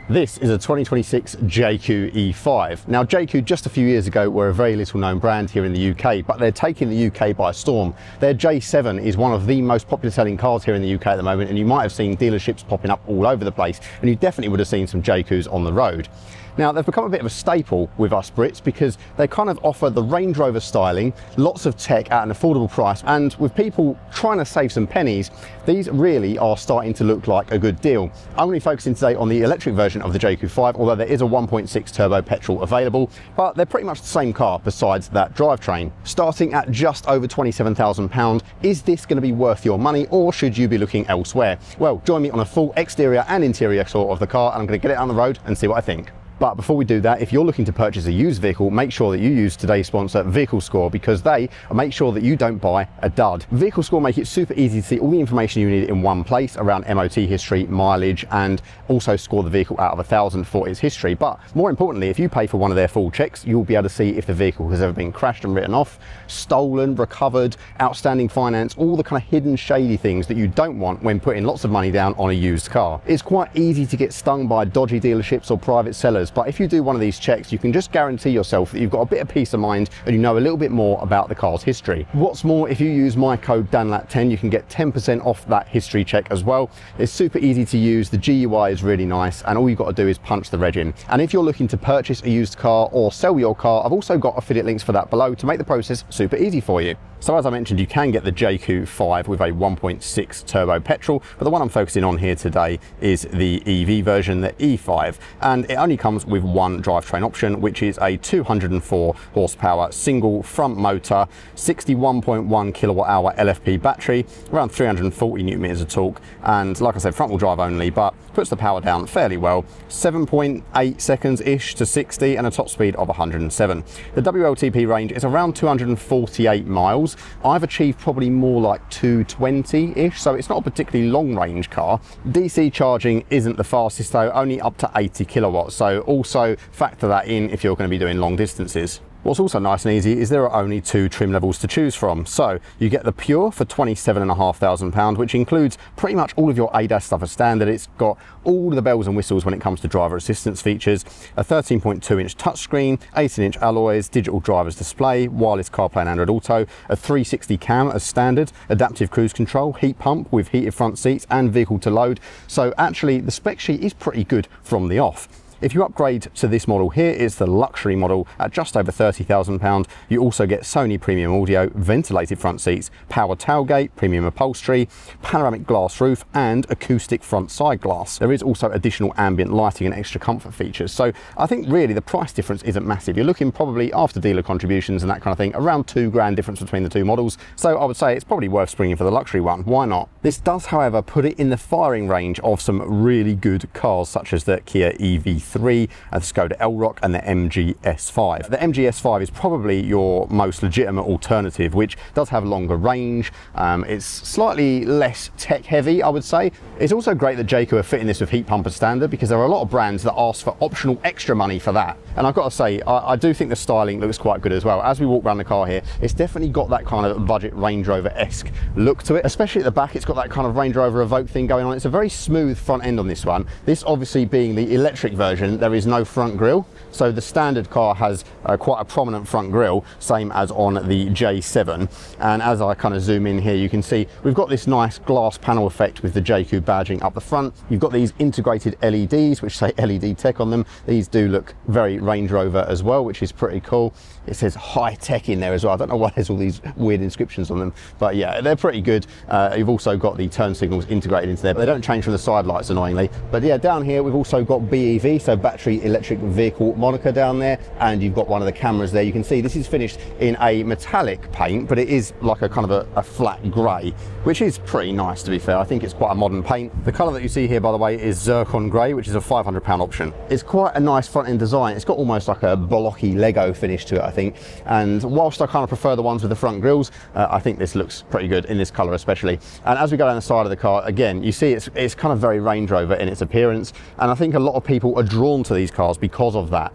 This is a 2026 Jaecoo E5. Now Jaecoo just a few years ago were a very little known brand here in the UK, but they're taking the UK by storm. Their J7 is one of the most popular selling cars here in the UK at the moment, and you might have seen dealerships popping up all over the place, and you definitely would have seen some Jaekoos on the road. Now they've become a bit of a staple with us Brits because they kind of offer the Range Rover styling, lots of tech at an affordable price, and with people trying to save some pennies, these really are starting to look like a good deal. I'm only focusing today on the electric version of the Jaecoo 5, although there is a 1.6 turbo petrol available, but they're pretty much the same car besides that drivetrain. Starting at just over £27,000, is this going to be worth your money, or should you be looking elsewhere? Well, join me on a full exterior and interior tour of the car, and I'm going to get it on the road and see what I think. But before we do that, if you're looking to purchase a used vehicle, make sure that you use today's sponsor, Vehicle Score, because they make sure that you don't buy a dud. Vehicle Score make it super easy to see all the information you need in one place around MOT history, mileage, and also score the vehicle out of 1,000 for its history. But more importantly, if you pay for one of their full checks, you'll be able to see if the vehicle has ever been crashed and written off, stolen, recovered, outstanding finance, all the kind of hidden shady things that you don't want when putting lots of money down on a used car. It's quite easy to get stung by dodgy dealerships or private sellers, but if you do one of these checks, you can just guarantee yourself that you've got a bit of peace of mind and you know a little bit more about the car's history. What's more, if you use my code danlat10, you can get 10% off that history check as well. It's super easy to use, the GUI is really nice, and all you've got to do is punch the reg in. And if you're looking to purchase a used car or sell your car, I've also got affiliate links for that below to make the process super easy for you. So as I mentioned, you can get the Jaecoo 5 with a 1.6 turbo petrol, but the one I'm focusing on here today is the EV version, the E5, and it only comes with one drivetrain option, which is a 204 horsepower single front motor, 61.1 kilowatt hour LFP battery, around 340 newton meters of torque, and like I said, front wheel drive only, but puts the power down fairly well, 7.8 seconds ish to 60 and a top speed of 107. The WLTP range is around 248 miles. I've achieved probably more like 220-ish, so it's not a particularly long range car. DC charging isn't the fastest though, only up to 80 kilowatts, so also factor that in if you're going to be doing long distances. What's also nice and easy is there are only two trim levels to choose from. So you get the Pure for £27,500, which includes pretty much all of your ADAS stuff as standard. It's got all the bells and whistles when it comes to driver assistance features, a 13.2-inch touchscreen, 18-inch alloys, digital driver's display, wireless CarPlay and Android Auto, a 360 cam as standard, adaptive cruise control, heat pump with heated front seats and vehicle to load. So actually the spec sheet is pretty good from the off. If you upgrade to this model here, it's the luxury model at just over £30,000. You also get Sony premium audio, ventilated front seats, power tailgate, premium upholstery, panoramic glass roof, and acoustic front side glass. There is also additional ambient lighting and extra comfort features. So I think really the price difference isn't massive. You're looking probably after dealer contributions and that kind of thing, around £2,000 difference between the two models. So I would say it's probably worth springing for the luxury one. Why not? This does, however, put it in the firing range of some really good cars, such as the Kia EV3, the Skoda Elroq and the MG S5. The MG S5 is probably your most legitimate alternative, which does have longer range. It's slightly less tech heavy, I would say. It's also great that Jaecoo are fitting this with heat pump as standard, because there are a lot of brands that ask for optional extra money for that. And I've got to say, I do think the styling looks quite good as well. As we walk around the car here, it's definitely got that kind of budget Range Rover-esque look to it, especially at the back. It's got that kind of Range Rover Evoque thing going on. It's a very smooth front end on this one. This obviously being the electric version, there is no front grille, so the standard car has quite a prominent front grille, same as on the J7. And as I kind of zoom in here, you can see we've got this nice glass panel effect with the Jaecoo badging up the front. You've got these integrated LEDs which say LED tech on them. These do look very Range Rover as well, which is pretty cool. It says high tech in there as well. I don't know why there's all these weird inscriptions on them, but yeah, they're pretty good. You've also got the turn signals integrated into there, but they don't change from the side lights, annoyingly. But yeah, down here we've also got BEV, so battery electric vehicle moniker down there, and you've got one of the cameras there. You can see this is finished in a metallic paint, but it is like a kind of a flat grey, which is pretty nice, to be fair. I think it's quite a modern paint. The colour that you see here, by the way, is zircon grey, which is a £500 option. It's quite a nice front end design. It's got almost like a blocky Lego finish to it, I think. And whilst I kind of prefer the ones with the front grills, I think this looks pretty good in this colour especially. And as we go down the side of the car, again, you see it's kind of very Range Rover in its appearance, and I think a lot of people are drawn to these cars because of that.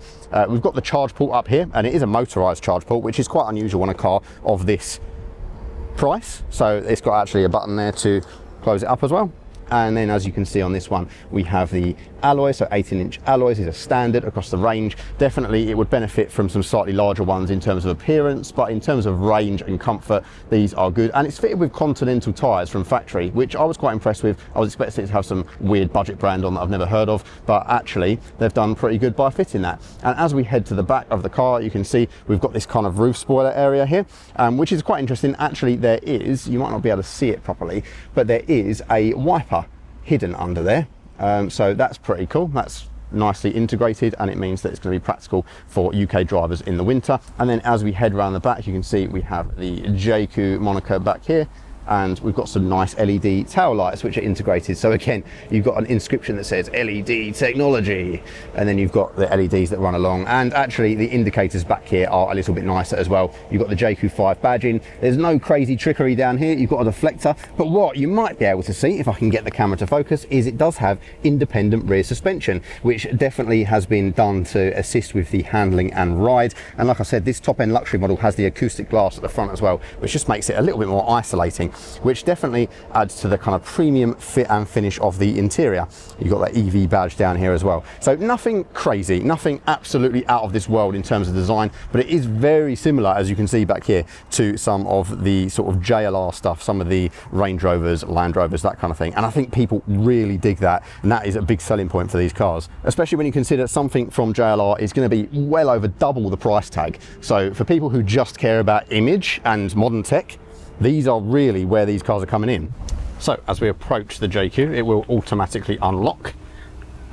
We've got the charge port up here, and it is a motorised charge port, which is quite unusual on a car of this price. So it's got actually a button there to close it up as well. And then, as you can see on this one, we have the alloys, so 18-inch alloys is a standard across the range. Definitely it would benefit from some slightly larger ones in terms of appearance, but in terms of range and comfort, these are good. And it's fitted with Continental tyres from factory, which I was quite impressed with. I was expecting it to have some weird budget brand on that I've never heard of, but actually they've done pretty good by fitting that. And as we head to the back of the car, you can see we've got this kind of roof spoiler area here, which is quite interesting. Actually, there is, you might not be able to see it properly, but there is a wiper hidden under there. So that's pretty cool. That's nicely integrated, and it means that it's going to be practical for UK drivers in the winter. And then as we head around the back, you can see we have the Jaecoo moniker back here, and we've got some nice LED tail lights which are integrated. So again, you've got an inscription that says LED technology, and then you've got the LEDs that run along, and actually the indicators back here are a little bit nicer as well. You've got the Jaecoo 5 badging. There's no crazy trickery down here. You've got a deflector, but what you might be able to see, if I can get the camera to focus, is it does have independent rear suspension, which definitely has been done to assist with the handling and ride. And like I said, this top end luxury model has the acoustic glass at the front as well, which just makes it a little bit more isolating, which definitely adds to the kind of premium fit and finish of the interior. You've got that EV badge down here as well. So nothing crazy, nothing absolutely out of this world in terms of design, but it is very similar, as you can see back here, to some of the sort of JLR stuff, some of the Range Rovers, Land Rovers, that kind of thing. And I think people really dig that, and that is a big selling point for these cars, especially when you consider something from JLR is going to be well over double the price tag. So for people who just care about image and modern tech, these are really where these cars are coming in. So as we approach the Jaecoo, it will automatically unlock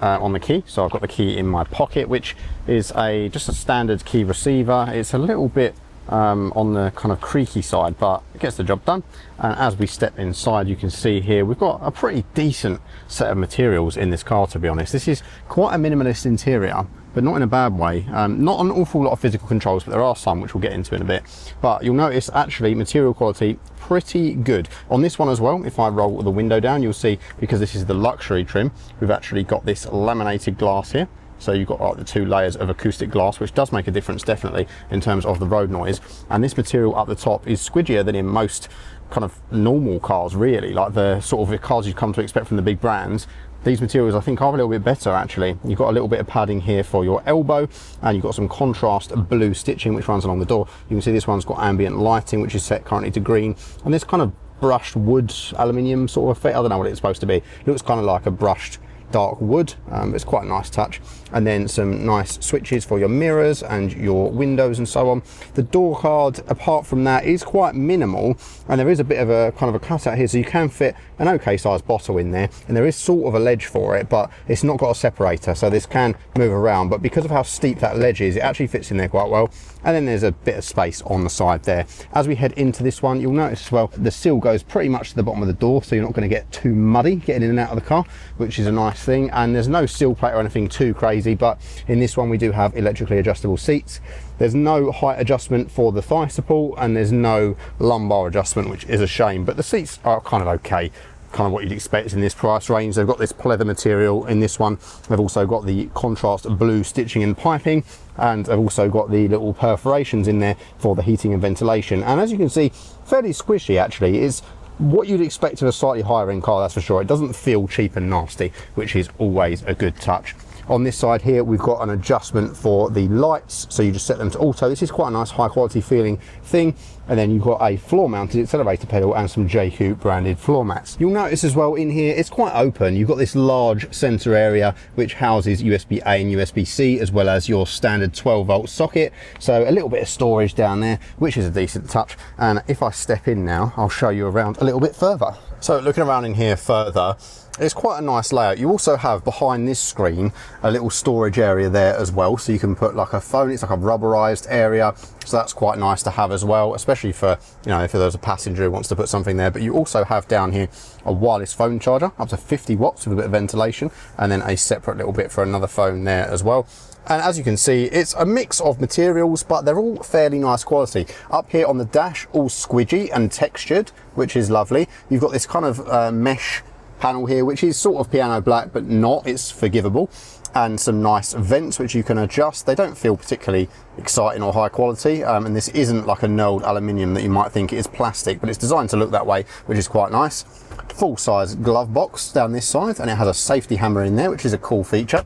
on the key. So I've got the key in my pocket, which is just a standard key receiver. It's a little bit on the kind of creaky side, but it gets the job done. And as we step inside, you can see here we've got a pretty decent set of materials in this car, to be honest. This is quite a minimalist interior, but not in a bad way. Not an awful lot of physical controls, but there are some which we'll get into in a bit. But you'll notice actually material quality pretty good on this one as well. If I roll the window down, you'll see, because this is the luxury trim, we've actually got this laminated glass here. So you've got like the 2 layers of acoustic glass, which does make a difference definitely in terms of the road noise. And this material up the top is squidgier than in most kind of normal cars, really, like the sort of cars you come to expect from the big brands. These materials I think are a little bit better actually. You've got a little bit of padding here for your elbow, and you've got some contrast blue stitching which runs along the door. You can see this one's got ambient lighting, which is set currently to green, and this kind of brushed wood aluminium sort of effect. I don't know what it's supposed to be. It looks kind of like a brushed dark wood. It's quite a nice touch. And then some nice switches for your mirrors and your windows and so on. The door card, apart from that, is quite minimal, and there is a bit of a kind of a cutout here, so you can fit an okay sized bottle in there, and there is sort of a ledge for it, but it's not got a separator, so this can move around. But because of how steep that ledge is, it actually fits in there quite well. And then there's a bit of space on the side there. As we head into this one, you'll notice as well, the sill goes pretty much to the bottom of the door, so you're not going to get too muddy getting in and out of the car, which is a nice thing. And there's no sill plate or anything too crazy, but in this one we do have electrically adjustable seats. There's no height adjustment for the thigh support, and there's no lumbar adjustment, which is a shame, but the seats are kind of okay, kind of what you'd expect in this price range. They've got this pleather material in this one. They've also got the contrast blue stitching and piping, and they've also got the little perforations in there for the heating and ventilation. And as you can see, fairly squishy actually. It's what you'd expect of a slightly higher end car, that's for sure. It doesn't feel cheap and nasty, which is always a good touch. On this side here, we've got an adjustment for the lights, so you just set them to auto. This is quite a nice high quality feeling thing. And then you've got a floor mounted accelerator pedal and some Jaecoo branded floor mats. You'll notice as well in here, it's quite open. You've got this large center area which houses USB-A and USB-C, as well as your standard 12-volt socket. So a little bit of storage down there, which is a decent touch. And if I step in now, I'll show you around a little bit further. So looking around in here further, it's quite a nice layout. You also have behind this screen a little storage area there as well, so you can put like a phone. It's like a rubberized area, so that's quite nice to have as well, especially for, you know, if there's a passenger who wants to put something there. But you also have down here a wireless phone charger up to 50 watts with a bit of ventilation, and then a separate little bit for another phone there as well. And as you can see, it's a mix of materials, but they're all fairly nice quality. Up here on the dash, all squidgy and textured, which is lovely. You've got this kind of mesh panel here, which is sort of piano black, but not, it's forgivable. and some nice vents which you can adjust. They don't feel particularly exciting or high quality, and this isn't like a knurled aluminium that you might think it is plastic, but it's designed to look that way, which is quite nice. Full size glove box down this side, and it has a safety hammer in there, which is a cool feature.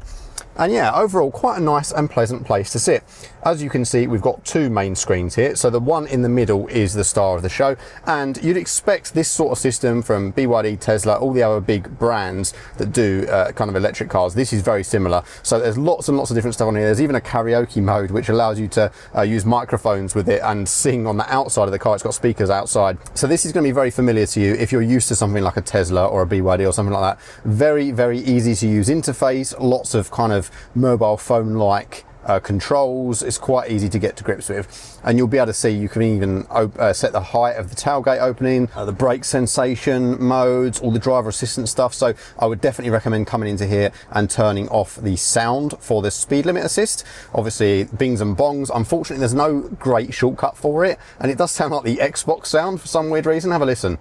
And yeah, overall quite a nice and pleasant place to sit. As you can see, we've got two main screens here. So the one in the middle is the star of the show, and you'd expect this sort of system from BYD, Tesla, all the other big brands that do kind of electric cars. This is very similar. So there's lots and lots of different stuff on here. There's even a karaoke mode which allows you to use microphones with it and sing on the outside of the car. It's got speakers outside. So this is going to be very familiar to you if you're used to something like a Tesla or a BYD or something like that. Very, very easy to use interface. Lots of kind of mobile phone like controls. It's quite easy to get to grips with, and you'll be able to see you can even set the height of the tailgate opening, the brake sensation modes, all the driver assistance stuff. So I would definitely recommend coming into here and turning off the sound for the speed limit assist. Obviously bings and bongs, unfortunately there's no great shortcut for it, and it does sound like the Xbox sound for some weird reason. Have a listen.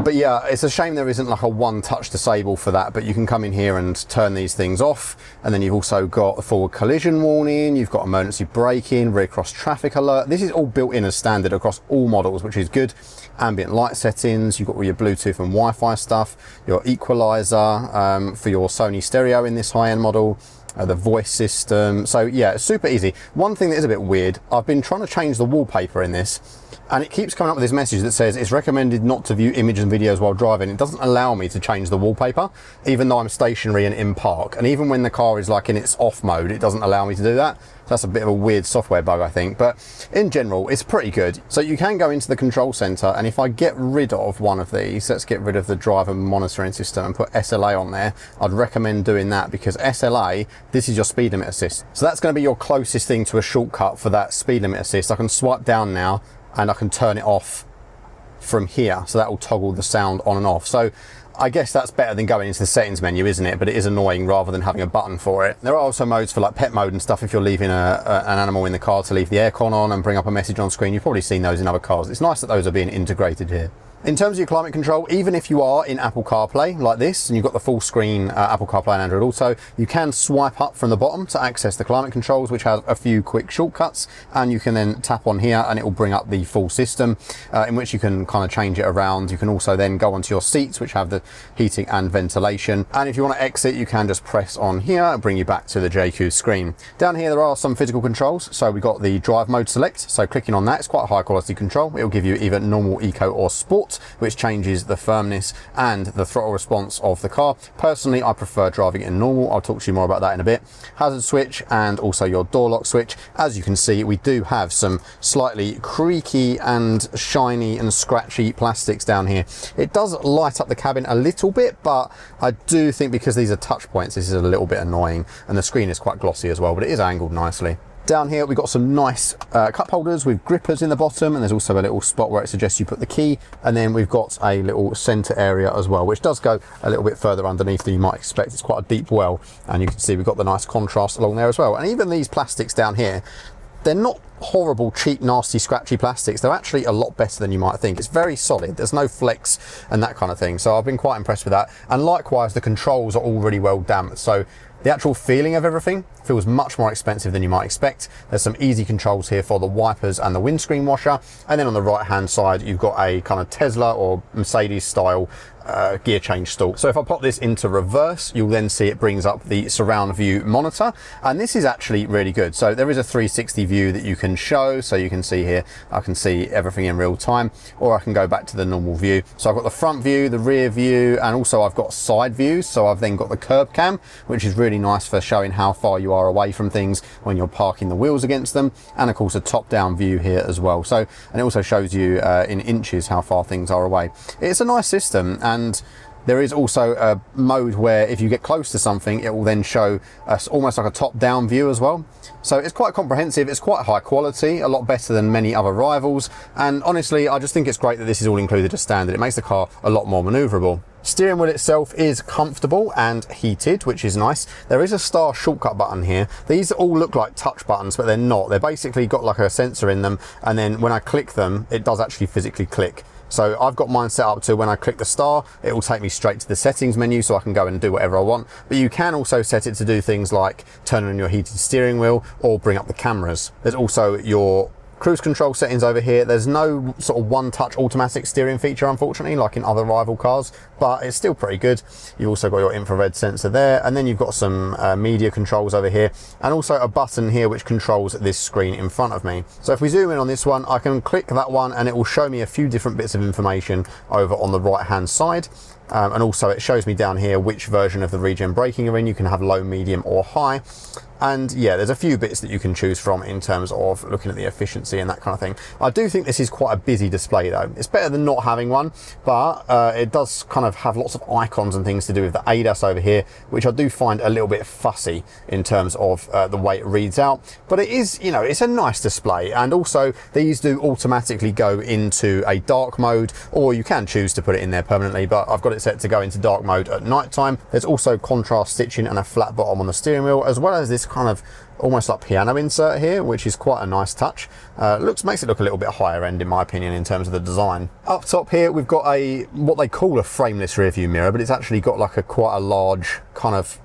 But yeah, it's a shame there isn't like a one-touch disable for that, but you can come in here and turn these things off. And then you've also got a forward collision warning, you've got emergency braking, rear cross traffic alert. This is all built in as standard across all models, which is good. Ambient light settings, you've got all your Bluetooth and Wi-Fi stuff, your equalizer for your Sony stereo in this high-end model. The voice system. So yeah, it's super easy. One thing that is a bit weird, I've been trying to change the wallpaper in this, and it keeps coming up with this message that says it's recommended not to view images and videos while driving. It doesn't allow me to change the wallpaper, even though I'm stationary and in park. And even when the car is like in its off mode, it doesn't allow me to do that. So that's a bit of a weird software bug, I think. But in general, it's pretty good. So you can go into the control center, and if I get rid of one of these, let's get rid of the driver monitoring system and put SLA on there. I'd recommend doing that, because SLA, this is your speed limit assist. So that's going to be your closest thing to a shortcut for that speed limit assist. I can swipe down now and I can turn it off from here. So that will toggle the sound on and off. So I guess that's better than going into the settings menu, isn't it? But it is annoying rather than having a button for it. There are also modes for like pet mode and stuff if you're leaving an animal in the car, to leave the aircon on and bring up a message on screen. You've probably seen those in other cars. It's nice that those are being integrated here. In terms of your climate control, even if you are in Apple CarPlay like this, and you've got the full screen Apple CarPlay and Android Auto, you can swipe up from the bottom to access the climate controls, which has a few quick shortcuts, and you can then tap on here and it will bring up the full system, in which you can kind of change it around. You can also then go onto your seats, which have the heating and ventilation. And if you want to exit, you can just press on here and bring you back to the Jaecoo screen. Down here, there are some physical controls. So we've got the drive mode select. So clicking on that, it's quite a high quality control. It will give you either normal, eco or sport, which changes the firmness and the throttle response of the car. Personally, I prefer driving in normal. I'll talk to you more about that in a bit. Hazard switch and also your door lock switch. As you can see, we do have some slightly creaky and shiny and scratchy plastics down here. It does light up the cabin a little bit, but I do think because these are touch points, this is a little bit annoying, and the screen is quite glossy as well, but it is angled nicely. Down here we've got some nice cup holders with grippers in the bottom, and there's also a little spot where it suggests you put the key, and then we've got a little center area as well, which does go a little bit further underneath than you might expect. It's quite a deep well, and you can see we've got the nice contrast along there as well. And even these plastics down here, they're not horrible, cheap, nasty, scratchy plastics. They're actually a lot better than you might think. It's very solid. There's no flex and that kind of thing. So I've been quite impressed with that. And likewise, the controls are all really well damped. So the actual feeling of everything feels much more expensive than you might expect. There's some easy controls here for the wipers and the windscreen washer. And then on the right hand side, you've got a kind of Tesla or Mercedes style gear change stalk. So if I pop this into reverse, you'll then see it brings up the surround view monitor, and this is actually really good. So there is a 360 view that you can show, so you can see here, I can see everything in real time, or I can go back to the normal view. So I've got the front view, the rear view, and also I've got side views. So I've then got the curb cam, which is really nice for showing how far you are away from things when you're parking the wheels against them, and of course a top down view here as well. So, and it also shows you in inches how far things are away. It's a nice system, and there is also a mode where if you get close to something, it will then show us almost like a top-down view as well. So it's quite comprehensive, it's quite high quality, a lot better than many other rivals. And honestly, I just think it's great that this is all included as standard. It makes the car a lot more maneuverable. Steering wheel itself is comfortable and heated, which is nice. There is a star shortcut button here. These all look like touch buttons, but they're not. They're basically got like a sensor in them, and then when I click them, it does actually physically click. So I've got mine set up to when I click the star, it will take me straight to the settings menu so I can go and do whatever I want. But you can also set it to do things like turn on your heated steering wheel or bring up the cameras. There's also your cruise control settings over here. There's no sort of one-touch automatic steering feature, unfortunately, like in other rival cars, but it's still pretty good. You've also got your infrared sensor there, and then you've got some media controls over here, and also a button here which controls this screen in front of me. So if we zoom in on this one, I can click that one and it will show me a few different bits of information over on the right-hand side. And also it shows me down here which version of the regen braking you're in. You can have low, medium or high. And yeah, there's a few bits that you can choose from in terms of looking at the efficiency and that kind of thing. I do think this is quite a busy display though. It's better than not having one, but it does kind of have lots of icons and things to do with the ADAS over here, which I do find a little bit fussy in terms of the way it reads out. But it is, you know, it's a nice display. And also these do automatically go into a dark mode, or you can choose to put it in there permanently, but I've got it set to go into dark mode at night time. There's also contrast stitching and a flat bottom on the steering wheel, as well as this kind of almost like piano insert here, which is quite a nice touch. Makes it look a little bit higher end in my opinion in terms of the design. Up top here we've got what they call a frameless rear view mirror, but it's actually got like quite a large kind of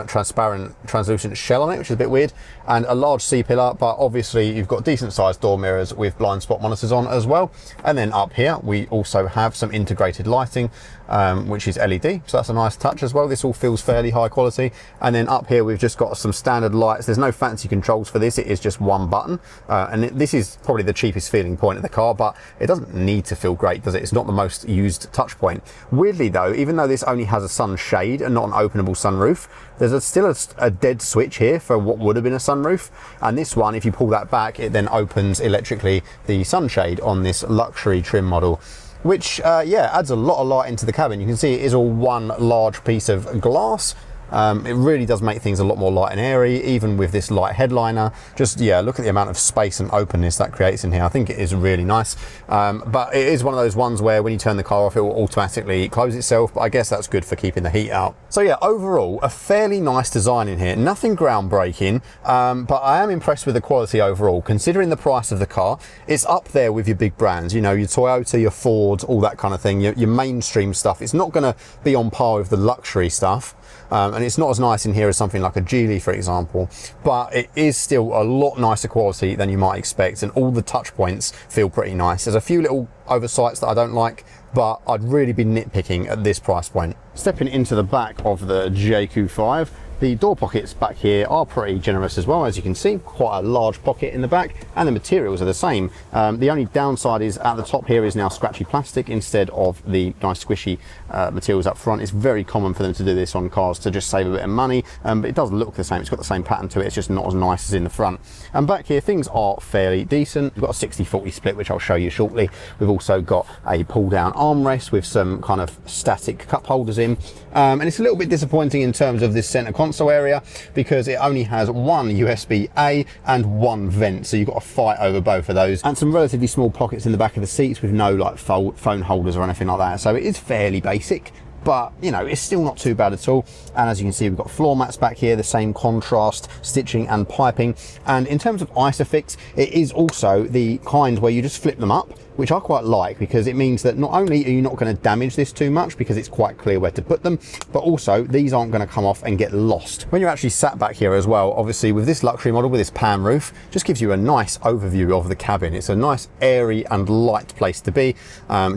translucent shell on it, which is a bit weird, and a large C-pillar, but obviously you've got decent sized door mirrors with blind spot monitors on as well. And then up here we also have some integrated lighting, which is LED, so that's a nice touch as well. This all feels fairly high quality. And then up here we've just got some standard lights. There's no fancy controls for this, it is just one button, and this is probably the cheapest feeling point of the car, but it doesn't need to feel great, does it? It's not the most used touch point. Weirdly though, even though this only has a sunshade and not an openable sunroof, there's still a dead switch here for what would have been a sunroof, and this one, if you pull that back, it then opens electrically the sunshade on this luxury trim model, which yeah, adds a lot of light into the cabin. You can see it is all one large piece of glass. It really does make things a lot more light and airy, even with this light headliner. Just, yeah, look at the amount of space and openness that creates in here. I think it is really nice. But it is one of those ones where when you turn the car off, it will automatically close itself, but I guess that's good for keeping the heat out. So yeah, overall, a fairly nice design in here. Nothing groundbreaking, but I am impressed with the quality overall. Considering the price of the car, it's up there with your big brands, you know, your Toyota, your Ford, all that kind of thing, your mainstream stuff. It's not going to be on par with the luxury stuff. And it's not as nice in here as something like a Geely, for example, but it is still a lot nicer quality than you might expect, and all the touch points feel pretty nice. There's a few little oversights that I don't like, but I'd really be nitpicking at this price point. Stepping into the back of the Jaecoo 5, the door pockets back here are pretty generous as well, as you can see, quite a large pocket in the back, and the materials are the same. The only downside is at the top here is now scratchy plastic instead of the nice squishy materials up front. It's very common for them to do this on cars to just save a bit of money, but it does look the same. It's got the same pattern to it, it's just not as nice as in the front. And back here things are fairly decent. We've got a 60-40 split, which I'll show you shortly. We've also got a pull down armrest with some kind of static cup holders in, and it's a little bit disappointing in terms of this center console area because it only has one USB-A and one vent, so you've got to fight over both of those, and some relatively small pockets in the back of the seats with no like phone holders or anything like that. So it is fairly basic, but you know, it's still not too bad at all. And as you can see, we've got floor mats back here, the same contrast stitching and piping. And in terms of Isofix, it is also the kind where you just flip them up, which I quite like, because it means that not only are you not going to damage this too much because it's quite clear where to put them, but also these aren't going to come off and get lost. When you're actually sat back here as well, obviously with this luxury model with this pan roof, just gives you a nice overview of the cabin. It's a nice airy and light place to be.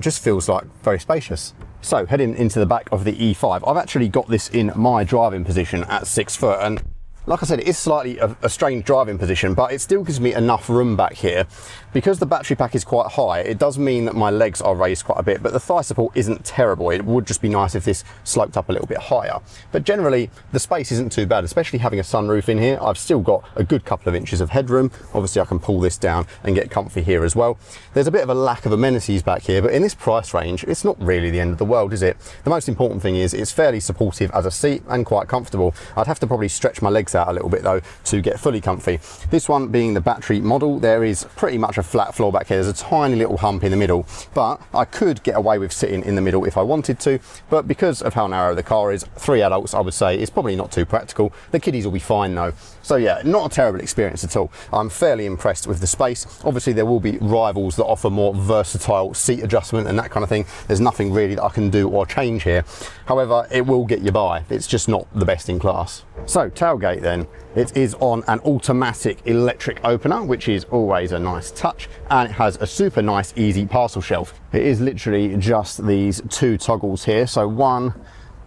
Just feels like very spacious. So heading into the back of the E5, I've actually got this in my driving position at 6 foot, and like I said, it is slightly a strange driving position, but it still gives me enough room back here. Because the battery pack is quite high, it does mean that my legs are raised quite a bit, but the thigh support isn't terrible. It would just be nice if this sloped up a little bit higher. But generally, the space isn't too bad, especially having a sunroof in here. I've still got a good couple of inches of headroom. Obviously, I can pull this down and get comfy here as well. There's a bit of a lack of amenities back here, but in this price range, it's not really the end of the world, is it? The most important thing is it's fairly supportive as a seat and quite comfortable. I'd have to probably stretch my legs legs out a little bit though to get fully comfy. This one being the battery model, there is pretty much a flat floor back here. There's a tiny little hump in the middle, but I could get away with sitting in the middle if I wanted to, but because of how narrow the car is, 3 adults, I would say it's probably not too practical. The kiddies will be fine though. So yeah, not a terrible experience at all. I'm fairly impressed with the space. Obviously there will be rivals that offer more versatile seat adjustment and that kind of thing. There's nothing really that I can do or change here. However, it will get you by. It's just not the best in class. So tailgate then, it is on an automatic electric opener, which is always a nice touch, and it has a super nice easy parcel shelf. It is literally just these 2 toggles here, so 1,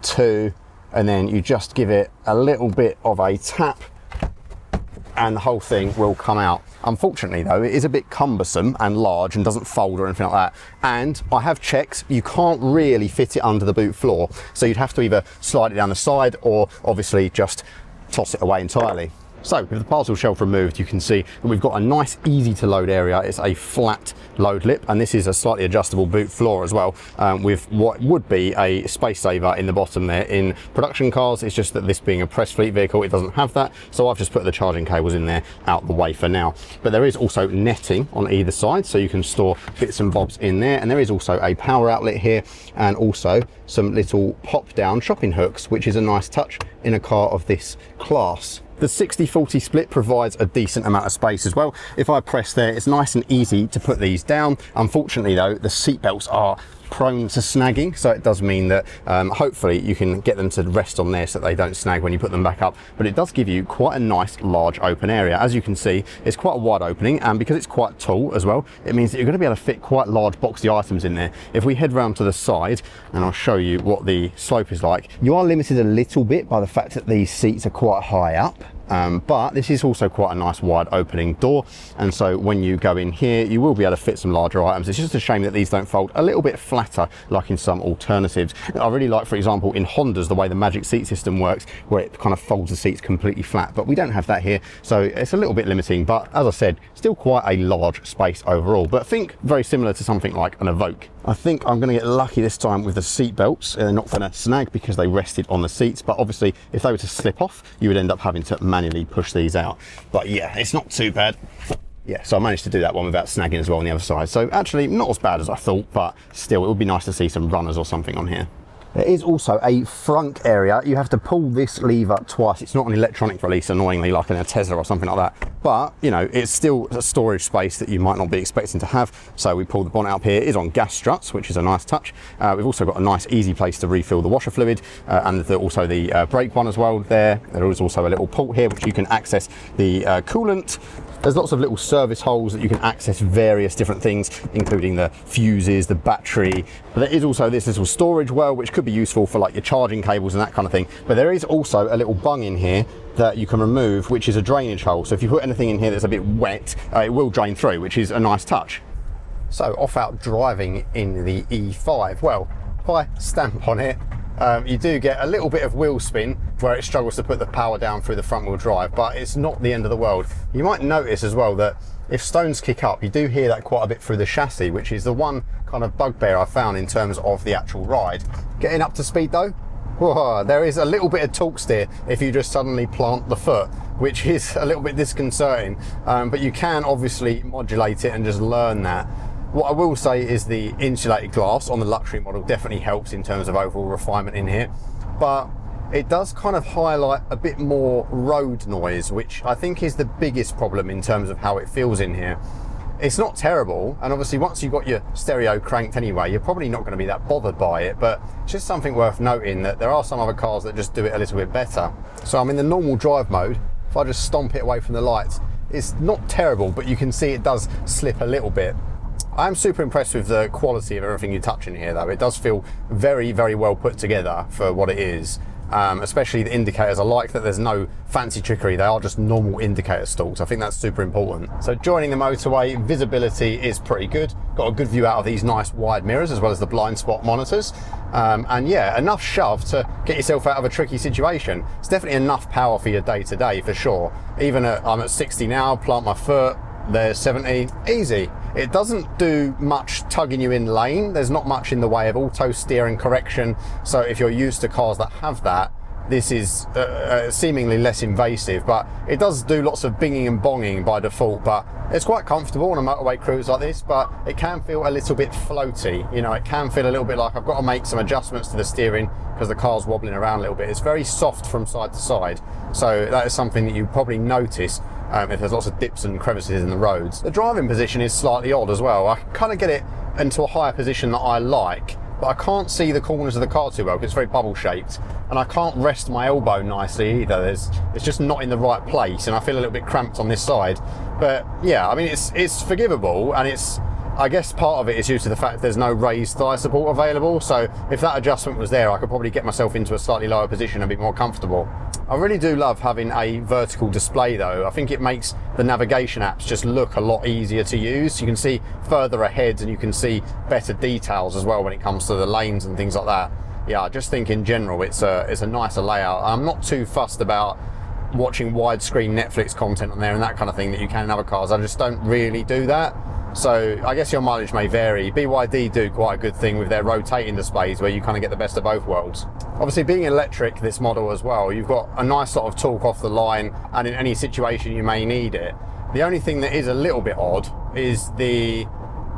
2, and then you just give it a little bit of a tap and the whole thing will come out. Unfortunately though, it is a bit cumbersome and large and doesn't fold or anything like that. And I have checked, you can't really fit it under the boot floor. So you'd have to either slide it down the side or obviously just toss it away entirely. So with the parcel shelf removed, you can see that we've got a nice easy to load area. It's a flat load lip, and this is a slightly adjustable boot floor as well, with what would be a space saver in the bottom there. In production cars, it's just that this being a press fleet vehicle, it doesn't have that. So I've just put the charging cables in there out the way for now. But there is also netting on either side, so you can store bits and bobs in there. And there is also a power outlet here, and also some little pop down shopping hooks, which is a nice touch in a car of this class. The 60-40 split provides a decent amount of space as well. If I press there, it's nice and easy to put these down. Unfortunately though, the seat belts are prone to snagging, so it does mean that hopefully you can get them to rest on there so that they don't snag when you put them back up. But it does give you quite a nice large open area. As you can see, it's quite a wide opening, and because it's quite tall as well, it means that you're going to be able to fit quite large boxy items in there. If we head round to the side and I'll show you what the slope is like, you are limited a little bit by the fact that these seats are quite high up. But this is also quite a nice wide opening door, and so when you go in here you will be able to fit some larger items. It's just a shame that these don't fold a little bit flatter like in some alternatives. I really like, for example, in Hondas, the way the Magic seat system works, where it kind of folds the seats completely flat, but we don't have that here, so it's a little bit limiting. But as I said, still quite a large space overall, but think very similar to something like an Evoque. I think I'm going to get lucky this time with the seat belts. They're not going to snag because they rested on the seats, but obviously if they were to slip off, you would end up having to manually push these out. But yeah, it's not too bad. Yeah, so I managed to do that one without snagging as well on the other side. So actually not as bad as I thought, but still it would be nice to see some runners or something on here. There is also a frunk area. You have to pull this lever twice. It's not an electronic release, annoyingly, like in a Tesla or something like that. But, you know, it's still a storage space that you might not be expecting to have. So we pull the bonnet up here. It is on gas struts, which is a nice touch. We've also got a nice, easy place to refill the washer fluid, and also the brake one as well there. There is also a little port here, which you can access the coolant. There's lots of little service holes that you can access various different things, including the fuses, the battery. But there is also this little storage well, which could be useful for like your charging cables and that kind of thing. But there is also a little bung in here that you can remove, which is a drainage hole. So if you put anything in here that's a bit wet, it will drain through, which is a nice touch. So off out driving in the E5. Well, if I stamp on it, you do get a little bit of wheel spin where it struggles to put the power down through the front wheel drive, but it's not the end of the world. You might notice as well that if stones kick up, you do hear that quite a bit through the chassis, which is the one kind of bugbear I found in terms of the actual ride. Getting up to speed though, whoa, there is a little bit of torque steer if you just suddenly plant the foot, which is a little bit disconcerting, but you can obviously modulate it and just learn that. What I will say is the insulated glass on the luxury model definitely helps in terms of overall refinement in here, but it does kind of highlight a bit more road noise, which I think is the biggest problem in terms of how it feels in here. It's not terrible, and obviously once you've got your stereo cranked anyway, you're probably not going to be that bothered by it, but it's just something worth noting that there are some other cars that just do it a little bit better. So I'm in the normal drive mode. If I just stomp it away from the lights, it's not terrible, but you can see it does slip a little bit. I am super impressed with the quality of everything you touch in here though. It does feel very, very well put together for what it is. Especially the indicators. I like that there's no fancy trickery, they are just normal indicator stalks. I think that's super important. So joining the motorway, visibility is pretty good. Got a good view out of these nice wide mirrors as well as the blind spot monitors. And yeah, enough shove to get yourself out of a tricky situation. It's definitely enough power for your day to day for sure. Even I'm at 60 now, plant my foot, there's 70, easy. It doesn't do much tugging you in lane. There's not much in the way of auto steer and correction. So if you're used to cars that have that, this is seemingly less invasive, but it does do lots of binging and bonging by default. But it's quite comfortable on a motorway cruise like this, but it can feel a little bit floaty. You know, it can feel a little bit like I've got to make some adjustments to the steering because the car's wobbling around a little bit. It's very soft from side to side, so that is something that you probably notice if there's lots of dips and crevices in the roads. The driving position is slightly odd as well. I can kind of get it into a higher position that I like, but I can't see the corners of the car too well because it's very bubble shaped, and I can't rest my elbow nicely either. It's just not in the right place, and I feel a little bit cramped on this side. But yeah, I mean, it's forgivable, and I guess part of it is due to the fact there's no raised thigh support available, so if that adjustment was there, I could probably get myself into a slightly lower position and be more comfortable. I really do love having a vertical display though. I think it makes the navigation apps just look a lot easier to use. You can see further ahead, and you can see better details as well when it comes to the lanes and things like that. Yeah, I just think in general it's a nicer layout. I'm not too fussed about watching widescreen Netflix content on there and that kind of thing that you can in other cars. I just don't really do that. So I guess your mileage may vary. BYD do quite a good thing with their rotating displays where you kind of get the best of both worlds. Obviously, being electric, this model as well, you've got a nice sort of torque off the line, and in any situation you may need it. The only thing that is a little bit odd is the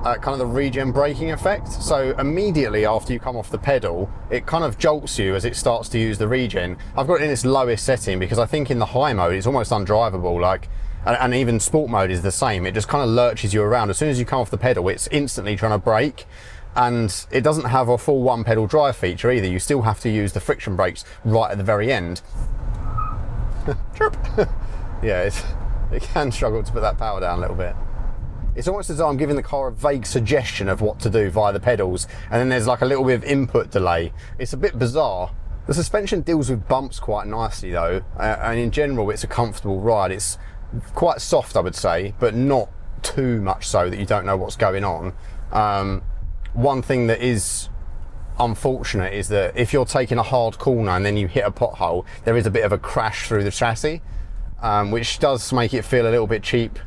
kind of the regen braking effect. So immediately after you come off the pedal, it kind of jolts you as it starts to use the regen. I've got it in its lowest setting because I think in the high mode it's almost undrivable. And even sport mode is the same. It just kind of lurches you around. As soon as you come off the pedal, it's instantly trying to brake. And it doesn't have a full one pedal drive feature either. You still have to use the friction brakes right at the very end. Yeah, it can struggle to put that power down a little bit. It's almost as though I'm giving the car a vague suggestion of what to do via the pedals, and then there's like a little bit of input delay. It's a bit bizarre. The suspension deals with bumps quite nicely though, and in general it's a comfortable ride. It's quite soft, I would say, but not too much so that you don't know what's going on. One thing that is unfortunate is that if you're taking a hard corner and then you hit a pothole, there is a bit of a crash through the chassis, which does make it feel a little bit cheap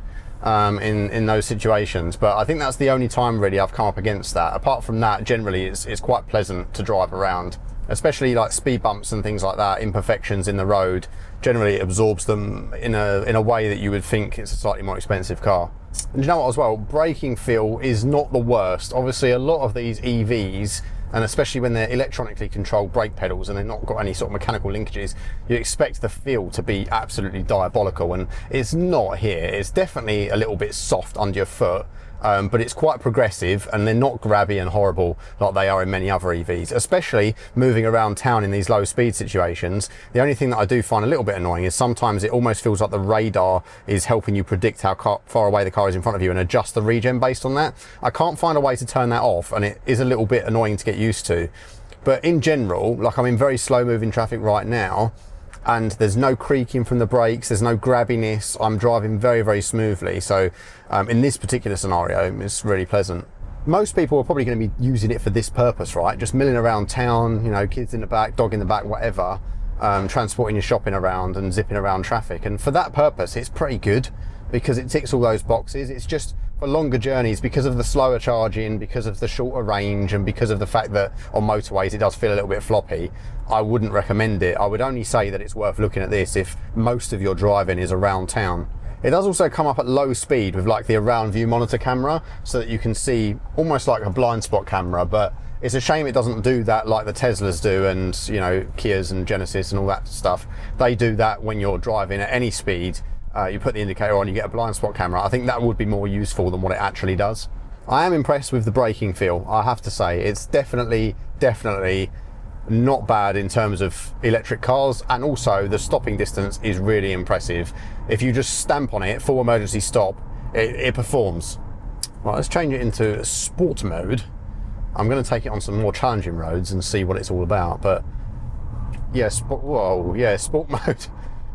in those situations. But I think that's the only time really I've come up against that. Apart from that, generally it's quite pleasant to drive around, especially like speed bumps and things like that, imperfections in the road. Generally it absorbs them in a way that you would think it's a slightly more expensive car. And you know what as well, braking feel is not the worst. Obviously a lot of these EVs, and especially when they're electronically controlled brake pedals and they've not got any sort of mechanical linkages, you expect the feel to be absolutely diabolical, and it's not here. It's definitely a little bit soft under your foot, but it's quite progressive, and they're not grabby and horrible like they are in many other EVs, especially moving around town in these low speed situations. The only thing that I do find a little bit annoying is sometimes it almost feels like the radar is helping you predict how far away the car is in front of you and adjust the regen based on that. I can't find a way to turn that off, and it is a little bit annoying to get used to. But in general, like I'm in very slow moving traffic right now, and there's no creaking from the brakes, there's no grabbiness. I'm driving very, very smoothly. So in this particular scenario, it's really pleasant. Most people are probably going to be using it for this purpose, right? Just milling around town, you know, kids in the back, dog in the back, whatever, transporting your shopping around and zipping around traffic. And for that purpose, it's pretty good because it ticks all those boxes. It's just for longer journeys, because of the slower charging, because of the shorter range, and because of the fact that on motorways it does feel a little bit floppy, I wouldn't recommend it. I would only say that it's worth looking at this if most of your driving is around town. It does also come up at low speed with like the around view monitor camera, so that you can see almost like a blind spot camera, but it's a shame it doesn't do that like the Teslas do, and you know, Kias and Genesis and all that stuff. They do that when you're driving at any speed. You put the indicator on, you get a blind spot camera. I think that would be more useful than what it actually does. I am impressed with the braking feel, I have to say. It's definitely not bad in terms of electric cars, and also the stopping distance is really impressive. If you just stamp on it, full emergency stop, it performs. Right, let's change it into sport mode. I'm going to take it on some more challenging roads and see what it's all about. But yeah, sport mode.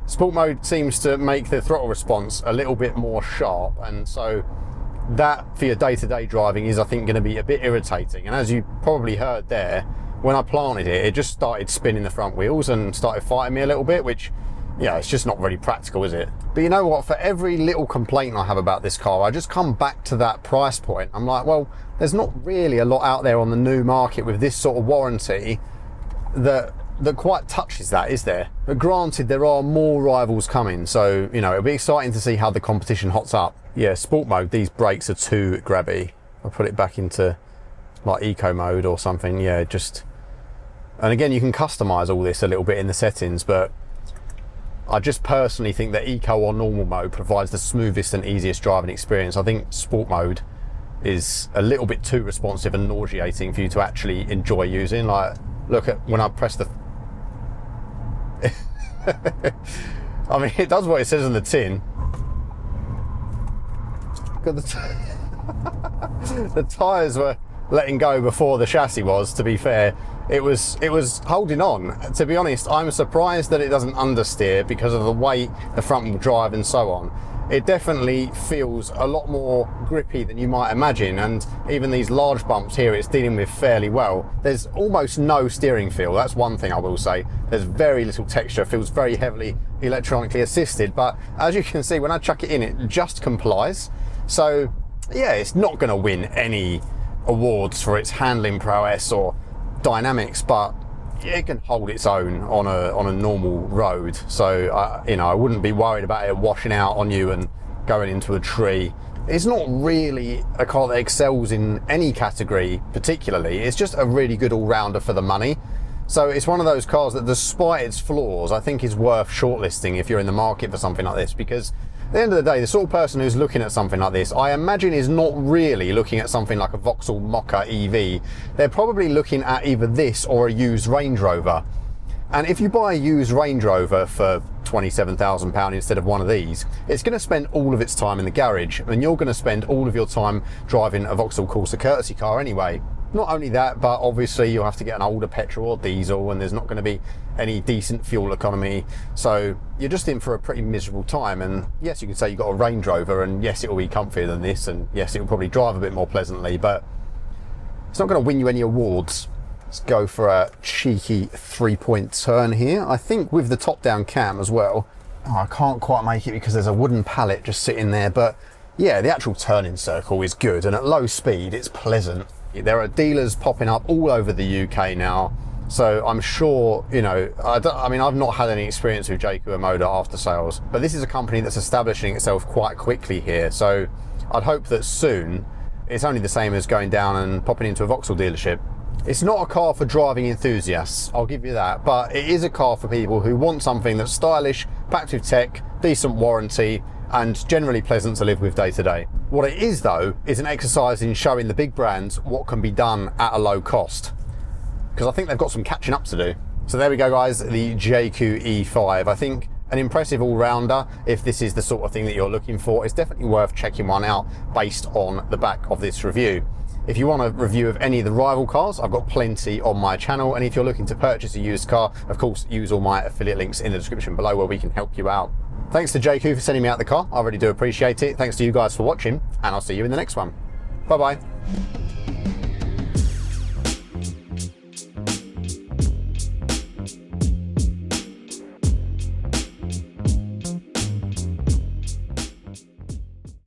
Sport mode seems to make the throttle response a little bit more sharp, and so that for your day-to-day driving is, I think, going to be a bit irritating. And as you probably heard there, when I planted it, it just started spinning the front wheels and started fighting me a little bit, which, yeah, it's just not really practical, is it? But you know what, for every little complaint I have about this car, I just come back to that price point. I'm like, well, there's not really a lot out there on the new market with this sort of warranty that that quite touches that, is there? But granted, there are more rivals coming, so you know, it'll be exciting to see how the competition hots up. Yeah, sport mode, these brakes are too grabby. I'll put it back into like eco mode or something. Yeah, just, and again, you can customize all this a little bit in the settings, but I just personally think that eco or normal mode provides the smoothest and easiest driving experience. I think sport mode is a little bit too responsive and nauseating for you to actually enjoy using. Like, look at when I press the I mean, it does what it says on the tin. Look at the tyres were letting go before the chassis was, to be fair. It was holding on. To be honest, I'm surprised that it doesn't understeer because of the weight, the front wheel drive and so on. It definitely feels a lot more grippy than you might imagine, and even these large bumps here it's dealing with fairly well. There's almost no steering feel, that's one thing I will say. There's very little texture, feels very heavily electronically assisted, but as you can see when I chuck it in, it just complies. So yeah, it's not going to win any awards for its handling prowess or dynamics, but it can hold its own on a normal road. So you know, I wouldn't be worried about it washing out on you and going into a tree. It's not really a car that excels in any category particularly. It's just a really good all-rounder for the money. So it's one of those cars that, despite its flaws, I think is worth shortlisting if you're in the market for something like this, because at the end of the day, the sort of person who's looking at something like this, I imagine, is not really looking at something like a Vauxhall Mokka EV. They're probably looking at either this or a used Range Rover. And if you buy a used Range Rover for £27,000 instead of one of these, it's going to spend all of its time in the garage, and you're going to spend all of your time driving a Vauxhall Corsa courtesy car anyway. Not only that, but obviously you'll have to get an older petrol or diesel, and there's not going to be any decent fuel economy, so you're just in for a pretty miserable time. And yes, you could say you've got a Range Rover, and yes, it will be comfier than this, and yes, it will probably drive a bit more pleasantly, but it's not going to win you any awards. Let's go for a cheeky 3-point turn here, I think with the top-down cam as well. Oh, I can't quite make it because there's a wooden pallet just sitting there, but yeah, the actual turning circle is good, and at low speed it's pleasant. There are dealers popping up all over the UK now, so I'm sure, you know, I mean, I've not had any experience with Jaecoo Motor after sales, but this is a company that's establishing itself quite quickly here, so I'd hope that soon it's only the same as going down and popping into a Vauxhall dealership. It's not a car for driving enthusiasts, I'll give you that, but it is a car for people who want something that's stylish, packed with tech, decent warranty, and generally pleasant to live with day to day. What it is though, is an exercise in showing the big brands what can be done at a low cost, because I think they've got some catching up to do. So there we go guys, the Jaecoo E5. I think an impressive all-rounder. If this is the sort of thing that you're looking for, it's definitely worth checking one out based on the back of this review. If you want a review of any of the rival cars, I've got plenty on my channel, and if you're looking to purchase a used car, of course, use all my affiliate links in the description below where we can help you out. Thanks to Jaecoo for sending me out the car, I really do appreciate it. Thanks to you guys for watching, and I'll see you in the next one. Bye bye.